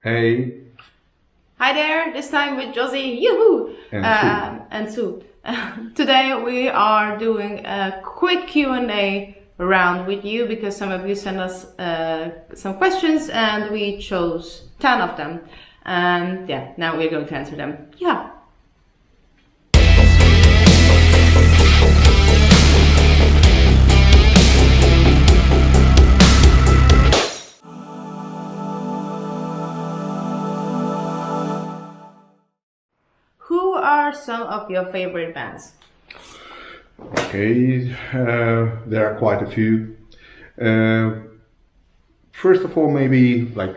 Hey, Hi there, this time with Josie, yoo-hoo, and Sue. and Sue. Today we are doing a quick Q&A round with you because some of you sent us some questions and we chose 10 of them. And yeah, now we're going to answer them. Yeah. Who are some of your favorite bands? Okay, there are quite a few. Uh, First of all, maybe like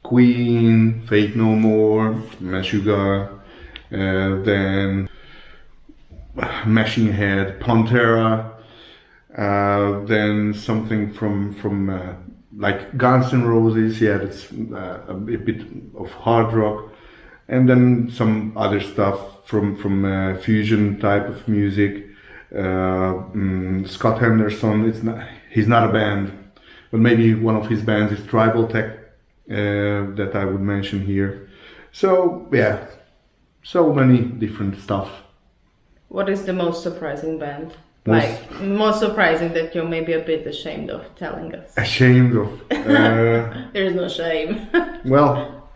Queen, Fate No More, Meshuggah, then Machine Head, Pantera, then something from like Guns N' Roses. Yeah, that's a bit of hard rock, and then some other stuff from fusion type of music. Scott Henderson. He's not a band, but maybe one of his bands is Tribal Tech that I would mention here. So yeah, so many different stuff. What is the most surprising band? Most Most surprising that you're maybe a bit ashamed of telling us. ashamed of. There is no shame. Well,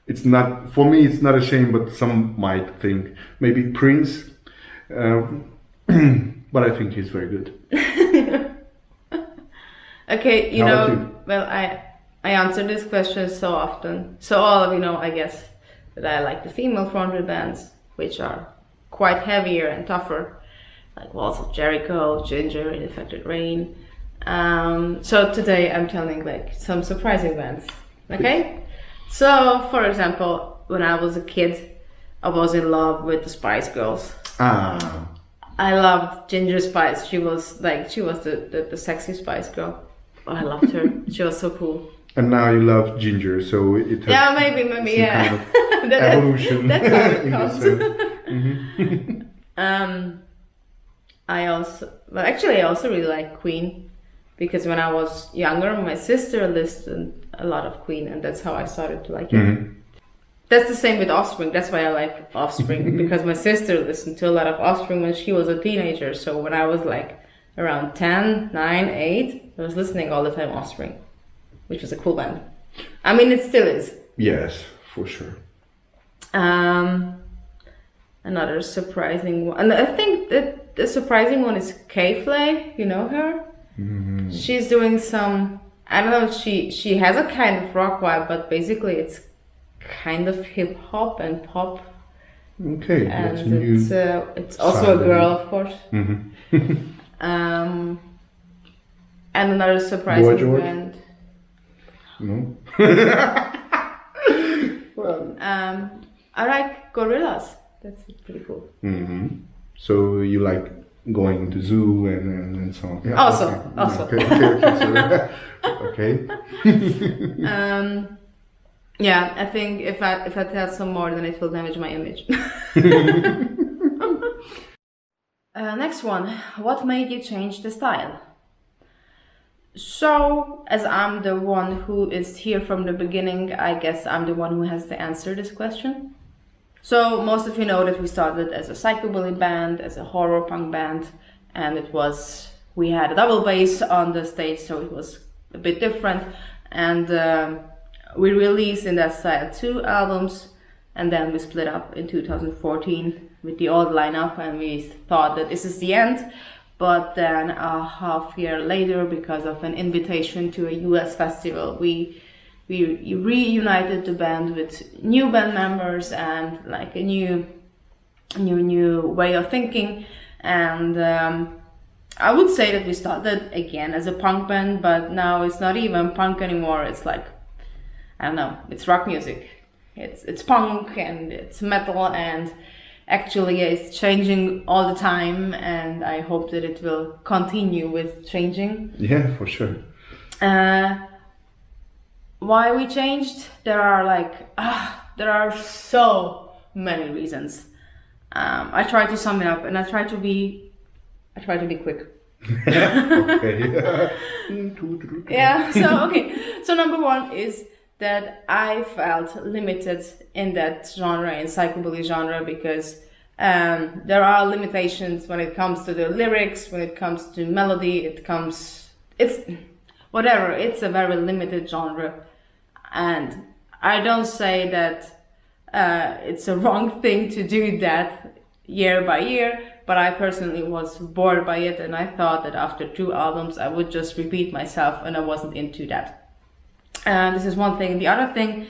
it's not for me. It's not a shame, but some might think maybe Prince. Uh, but I think he's very good. Okay, How about you? well, I answer this question so often. So all of you know, I guess, that I like the female fronted bands, which are quite heavier and tougher, like Walls of Jericho, Ginger, Infected Rain. So today I'm telling like some surprising bands. Okay, so for example, when I was a kid, I was in love with the Spice Girls. Ah, I loved Ginger Spice. She was the sexy Spice Girl. Oh, I loved her. She was so cool. and now you love Ginger, so it has Yeah, maybe, some yeah. kind of evolution. That's how it in the comes. sense. I also really like Queen because when I was younger, my sister listened a lot of Queen, and that's how I started to like it. That's the same with Offspring. That's why I like Offspring because my sister listened to a lot of Offspring when she was a teenager. So when I was like around 10, 9, 8, I was listening all the time Offspring, which was a cool band. I mean, it still is. Yes, for sure. Another surprising one, and I think that the surprising one is K-Flay. You know her? She's doing some. I don't know. She has a kind of rock vibe, but basically it's kind of hip hop and pop, Okay, and that's new. it's also a side of girl, it. of course. Mhm. And another Boy surprising George? band. No. Well. I like Gorillaz. That's pretty cool. So you like going to zoo and so on. Yeah, Also. Okay. Okay. Yeah, I think if I tell some more, then it will damage my image. Next one. What made you change the style? So, as I'm the one who is here from the beginning, I guess I'm the one who has to answer this question. So, most of you know that we started as a psychobilly band, as a horror punk band, and we had a double bass on the stage, so it was a bit different. And we released in that style 2 albums, and then we split up in 2014 with the old lineup, and we thought that this is the end. But then a half year later, because of an invitation to a US festival, we reunited the band with new band members and like a new way of thinking. And I would say that we started again as a punk band, but now it's not even punk anymore. It's like, I don't know, it's rock music. It's punk and it's metal, and actually it's changing all the time, and I hope that it will continue with changing. Yeah, for sure. Why we changed? There are so many reasons. I try to sum it up, and I try to be quick. Okay. Yeah. So number one is that I felt limited in that genre, in psychobilly genre, because there are limitations when it comes to the lyrics, when it comes to melody, it's whatever, it's a very limited genre. And I don't say that it's a wrong thing to do that year by year, but I personally was bored by it, and I thought that after 2 albums I would just repeat myself, and I wasn't into that. This is one thing. The other thing,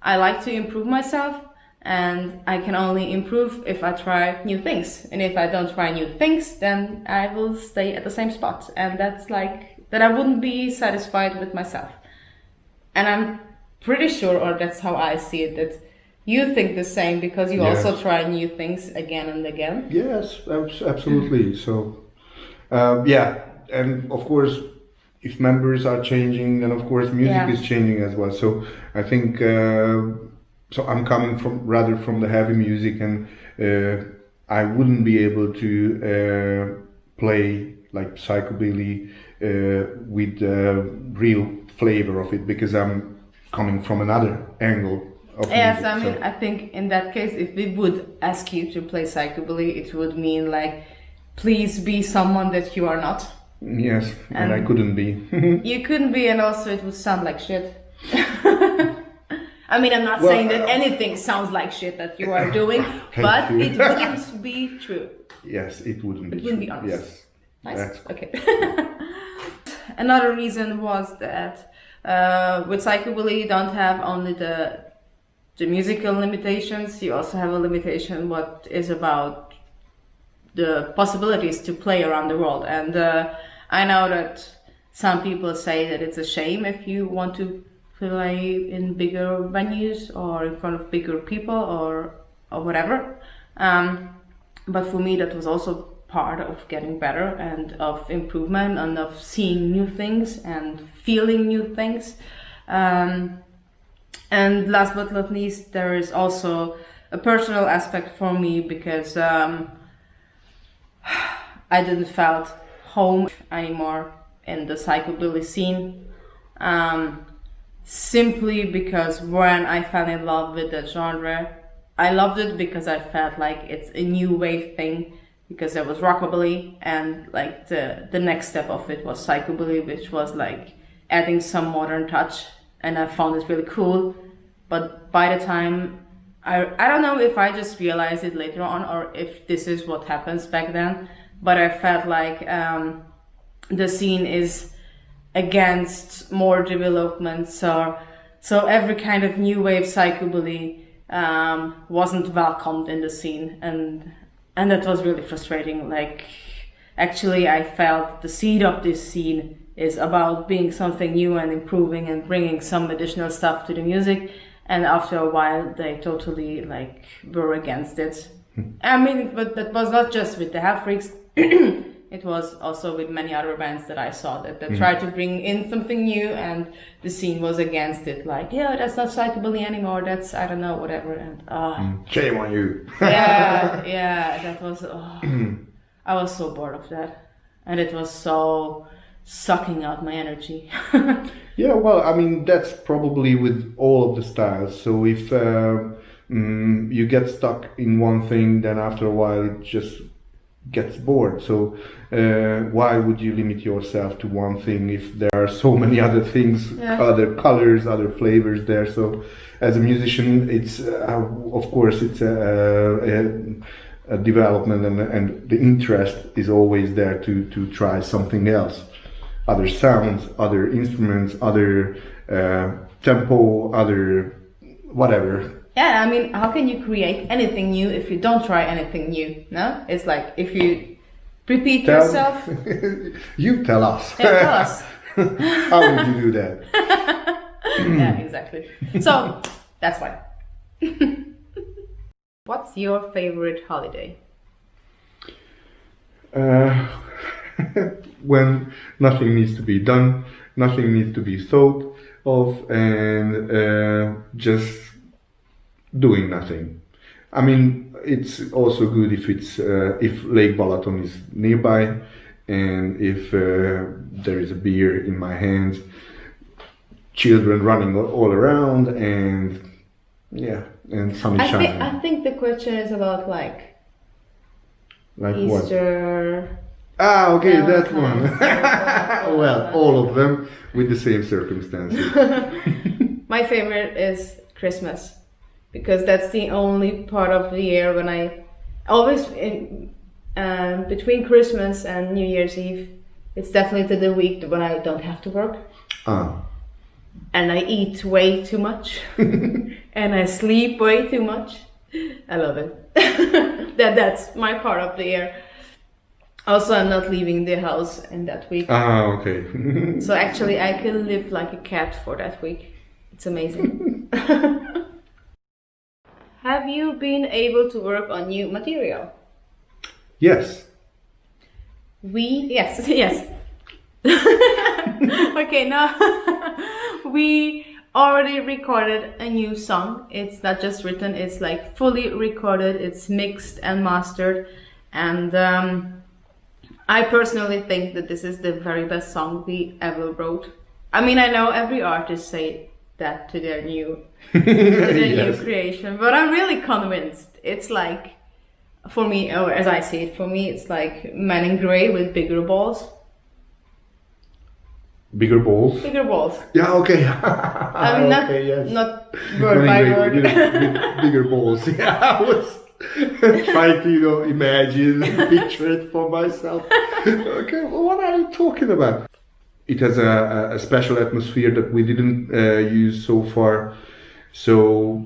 I like to improve myself, and I can only improve if I try new things. And if I don't try new things, then I will stay at the same spot. And that's like, that I wouldn't be satisfied with myself. And I'm pretty sure, or that's how I see it, that you think the same, because you also try new things again and again. Yes, absolutely. So, and of course, if members are changing, then of course music is changing as well. So I think, so I'm coming from the heavy music, and I wouldn't be able to play like psychobilly with the real flavor of it, because I'm coming from another angle of music. I mean, I think in that case, if we would ask you to play psychobilly, it would mean like, please be someone that you are not. Yes, and I couldn't be. You couldn't be, and also it would sound like shit. I mean, I'm not saying that anything sounds like shit that you are doing, but it wouldn't be true. Yes, it wouldn't be. It wouldn't be honest. Yes. Nice. Okay. Another reason was that with psychobilly you don't have only the musical limitations, you also have a limitation what is about the possibilities to play around the world. And I know that some people say that it's a shame if you want to play in bigger venues or in front of bigger people or whatever. But for me, that was also part of getting better and of improvement and of seeing new things and feeling new things. And last but not least, there is also a personal aspect for me, because I didn't felt home anymore in the psychobilly scene. Simply because when I fell in love with that genre, I loved it because I felt like it's a new wave thing, because there was rockabilly, and like the next step of it was psychobilly, which was like adding some modern touch, and I found it really cool. But by the time, I don't know if I just realized it later on or if this is what happens back then, but I felt like the scene is against more development, so every kind of new wave psychobilly wasn't welcomed in the scene, and that was really frustrating. Like, actually I felt the seed of this scene is about being something new and improving and bringing some additional stuff to the music, and after a while they totally like were against it. I mean, but that was not just with the Hellfreaks. It was also with many other bands that I saw that tried to bring in something new, and the scene was against it. Like, yeah, that's not psychobilly anymore. That's, I don't know, whatever. And shame on you. yeah, that was. I was so bored of that, and it was so sucking out my energy. Yeah, well, I mean, that's probably with all of the styles. So if you get stuck in one thing, then after a while it just gets bored. So why would you limit yourself to one thing if there are so many other things, other colors, other flavors there? So as a musician, it's of course it's a development, and the interest is always there to try something else, other sounds, other instruments, other tempo, other whatever. Yeah, I mean, how can you create anything new if you don't try anything new? No, it's like if you repeat yourself. You tell us. Yeah, tell us. How would you do that? Yeah, exactly. So that's why. What's your favorite holiday? When nothing needs to be done, nothing needs to be thought of, and just doing nothing. I mean, it's also good if it's if Lake Balaton is nearby, and if there is a beer in my hands. children running all around, and and sun is shining. I think the question is about like Easter. What? Ah, okay, that Valentine's, one. Well, all of them with the same circumstances. My favorite is Christmas, because that's the only part of the year when I always between Christmas and New Year's Eve, it's definitely the week when I don't have to work. And I eat way too much and I sleep way too much. I love it. That's my part of the year. Also, I'm not leaving the house in that week. Okay. So actually I can live like a cat for that week. It's amazing. Have you been able to work on new material? Yes. Yes. Okay, now we already recorded a new song. It's not just written, it's like fully recorded, it's mixed and mastered, and I personally think that this is the very best song we ever wrote. I mean, I know every artist say that to their new new creation, but I'm really convinced. It's like, for me, or as I see it, for me it's like Men in Grey with bigger balls. Bigger balls? Bigger balls. Yeah, okay. I mean, okay, not word by word. With bigger balls. Yeah, I was trying to, imagine, picture it for myself. Okay, well, what are you talking about? It has a special atmosphere that we didn't use so far. So,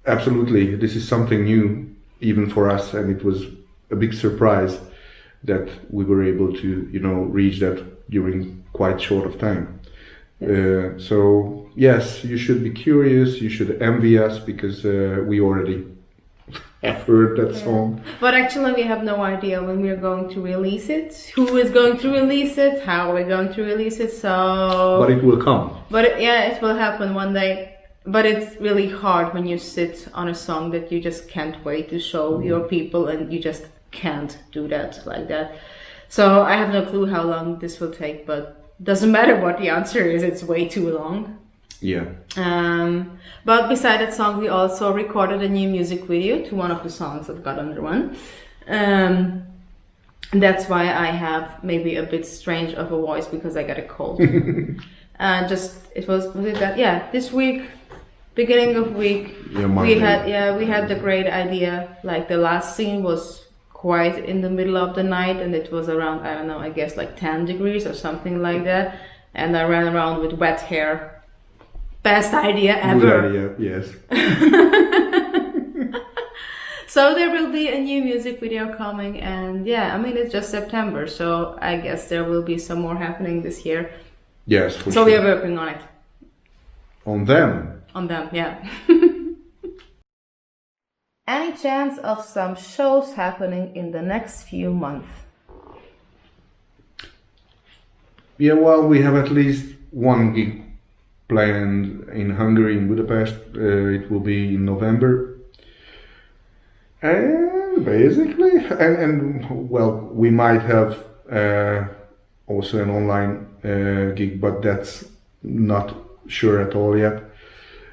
absolutely, this is something new, even for us, and it was a big surprise that we were able to, reach that during quite short of time. Yes. So yes, you should be curious, you should envy us, because we already have heard that song. But actually we have no idea when we're going to release it, who is going to release it, how we're going to release it, so... But it will come. But it will happen one day. But it's really hard when you sit on a song that you just can't wait to show your people, and you just can't do that like that. So I have no clue how long this will take, but doesn't matter what the answer is, it's way too long. Yeah. But beside that song, we also recorded a new music video to one of the songs of God Under One. That's why I have maybe a bit strange of a voice, because I got a cold. This week, beginning of week, we had the great idea. Like the last scene was quite in the middle of the night, and it was around, I don't know, I guess like 10 degrees or something like that, and I ran around with wet hair. Best idea ever. Good idea, yes. So there will be a new music video coming, and it's just September, so I guess there will be some more happening this year. Yes, for sure. So we are working on it. On them? On them, yeah. Any chance of some shows happening in the next few months? Yeah, well, we have at least one gig planned in Hungary, in Budapest. It will be in November. And basically, we might have also an online gig, but that's not sure at all yet.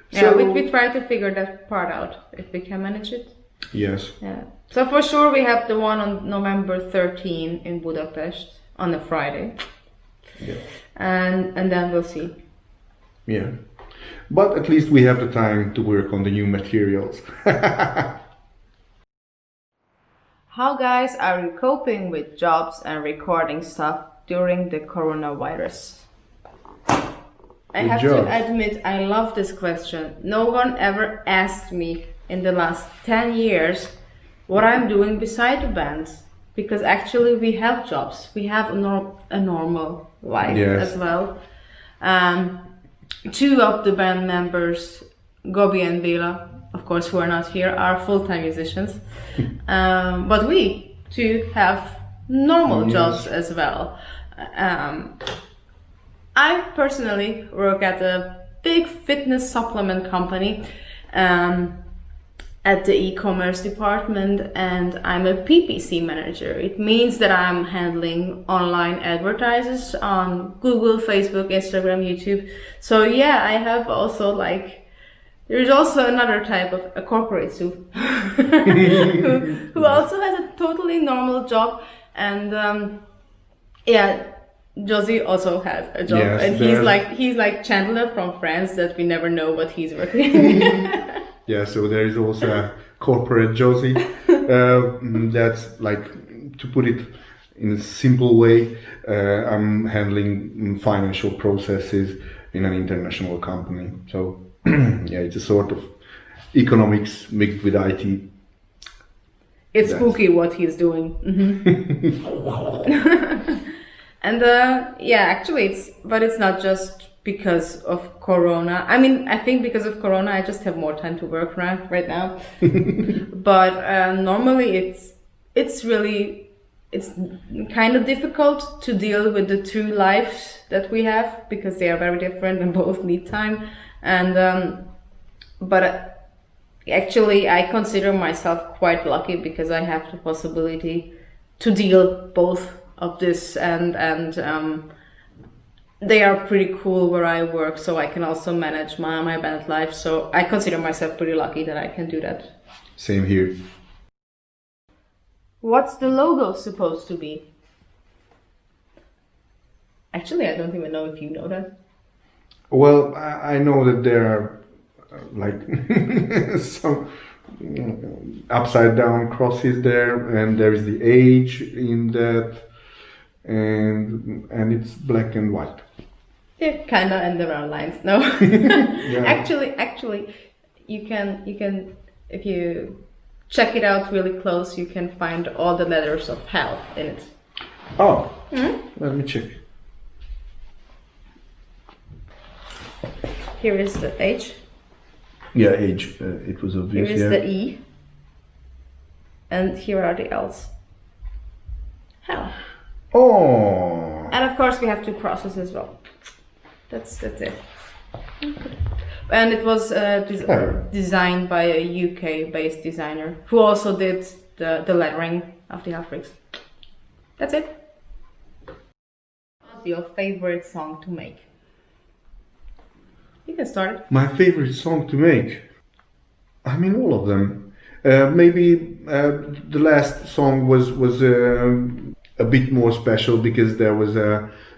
Yeah, we try to figure that part out, if we can manage it. Yes. Yeah. So for sure we have the one on November 13 in Budapest on a Friday. Yeah. And then we'll see. Yeah. But at least we have the time to work on the new materials. How guys are you coping with jobs and recording stuff during the coronavirus? I have to admit, I love this question. No one ever asked me in the last 10 years what I'm doing beside the band. Because actually we have jobs. We have a normal life as well. Two of the band members, Gobi and Bela, of course, who are not here, are full-time musicians. But we too have normal jobs as well. I personally work at a big fitness supplement company, and at the e-commerce department, and I'm a PPC manager. It means that I'm handling online advertisers on Google, Facebook, Instagram, YouTube. So yeah, I have also like, there's also another type of a corporate soup who also has a totally normal job, and yeah, Josie also has a job, Yes, and he's like Chandler from Friends, that we never know what he's working. Yeah, so there is also a corporate Josie. That's like, to put it in a simple way, I'm handling financial processes in an international company. So yeah, it's a sort of economics mixed with IT. It's spooky what he's doing. And yeah, actually it's not just because of Corona. I mean, I think because of Corona, I just have more time to work right now. But normally it's kind of difficult to deal with the two lives that we have, because they are very different and both need time. And but actually, I consider myself quite lucky because I have the possibility to deal both of this, and they are pretty cool where I work, so I can also manage my band life. So I consider myself pretty lucky that I can do that. Same here. What's the logo supposed to be? Actually, I don't even know if you know that. Well, I know that there are like some upside down crosses there, and there is the age in that, and it's black and white. Yeah, kind of, and there are lines. No, Yeah. actually, you can if you check it out really close, you can find all the letters of hell in it. Oh, let me check. Here is the H. Yeah, age. It was obvious. Here is yeah. the E. And here are the L's. Hell. Oh. And of course we have two crosses as well. That's it. And it was designed by a UK-based designer who also did the lettering of the Hellfreaks. That's it. What's your favorite song to make? You can start. My favorite song to make? I mean, all of them. Maybe the last song was a bit more special because there was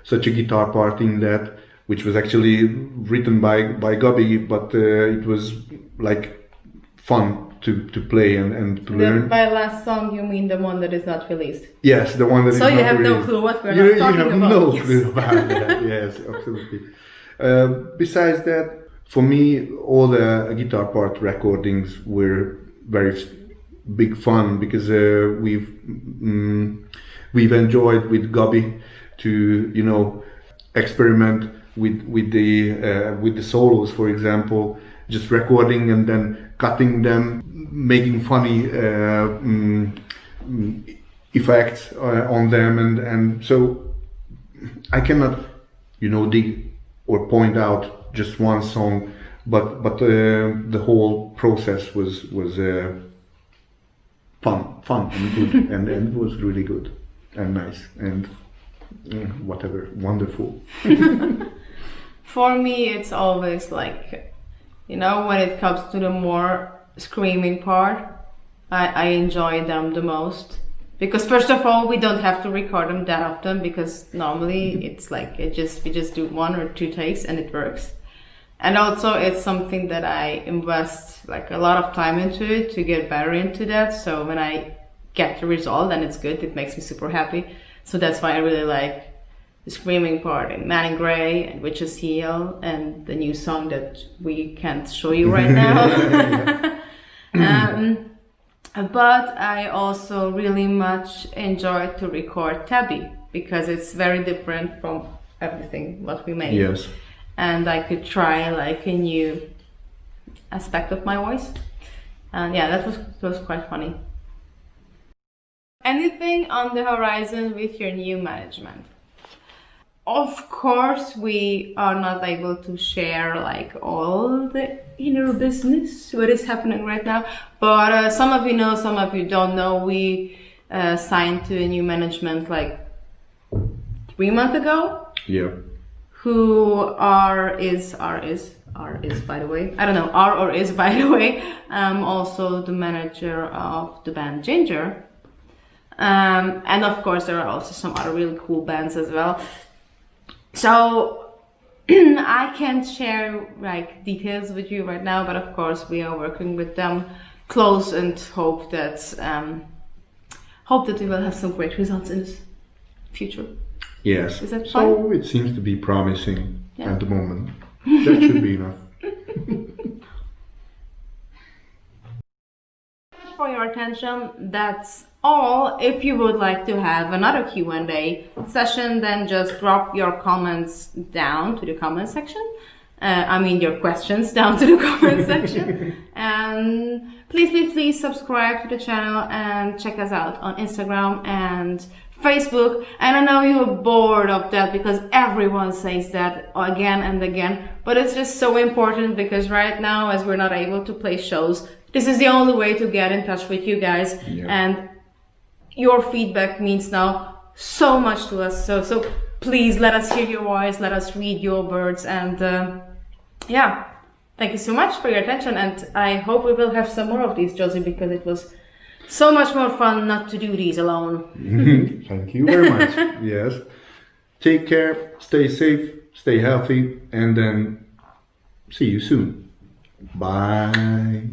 such a guitar part in that, which was actually written by Gabby, but it was like fun to play and to learn. By last song, you mean the one that is not released? Yes, the one that is not released. So you have no clue what we're not talking about. You have no clue about that. Yes, absolutely. Besides that, for me, all the guitar part recordings were very big fun because we've enjoyed with Gabby to experiment with the solos, for example, just recording and then cutting them, making funny effects on them, and so I cannot dig or point out just one song, but the whole process was fun and good, and it was really good and nice and whatever, wonderful. For me, it's always like, when it comes to the more screaming part, I enjoy them the most. Because first of all, we don't have to record them that often, because normally it's like we just do 1 or 2 takes and it works. And also it's something that I invest like a lot of time into it to get better into that. So when I get the result and it's good, it makes me super happy. So that's why I really like the screaming part in Man in Grey and Witch's Heel and the new song that we can't show you right now. But I also really much enjoy to record Tabby because it's very different from everything what we made. Yes. And I could try like a new aspect of my voice. And yeah, that was quite funny. Anything on the horizon with your new management? of course, we are not able to share like all the inner business, what is happening right now. But some of you know, some of you don't know. We signed to a new management like 3 months ago. Yeah. Who is by the way. I don't know, are or is by the way. Also the manager of the band Ginger. And of course there are also some other really cool bands as well. So I can't share like details with you right now, but of course we are working with them close and hope that we will have some great results in the future. Yes. Is that so fine? it seems to be promising at the moment. That should be enough. For your attention, that's all. If you would like to have another Q&A session, then just drop your comments down to the comment section. Your questions down to the comment section. And please subscribe to the channel and check us out on Instagram and Facebook. And I know you're bored of that because everyone says that again and again, but it's just so important because right now, as we're not able to play shows, this is the only way to get in touch with you guys. Yeah. And your feedback means now so much to us. So please let us hear your voice, let us read your words, and thank you so much for your attention. And I hope we will have some more of these, Josie, because it was so much more fun not to do these alone. Thank you very much. Yes. Take care, stay safe, stay healthy, and then see you soon. Bye.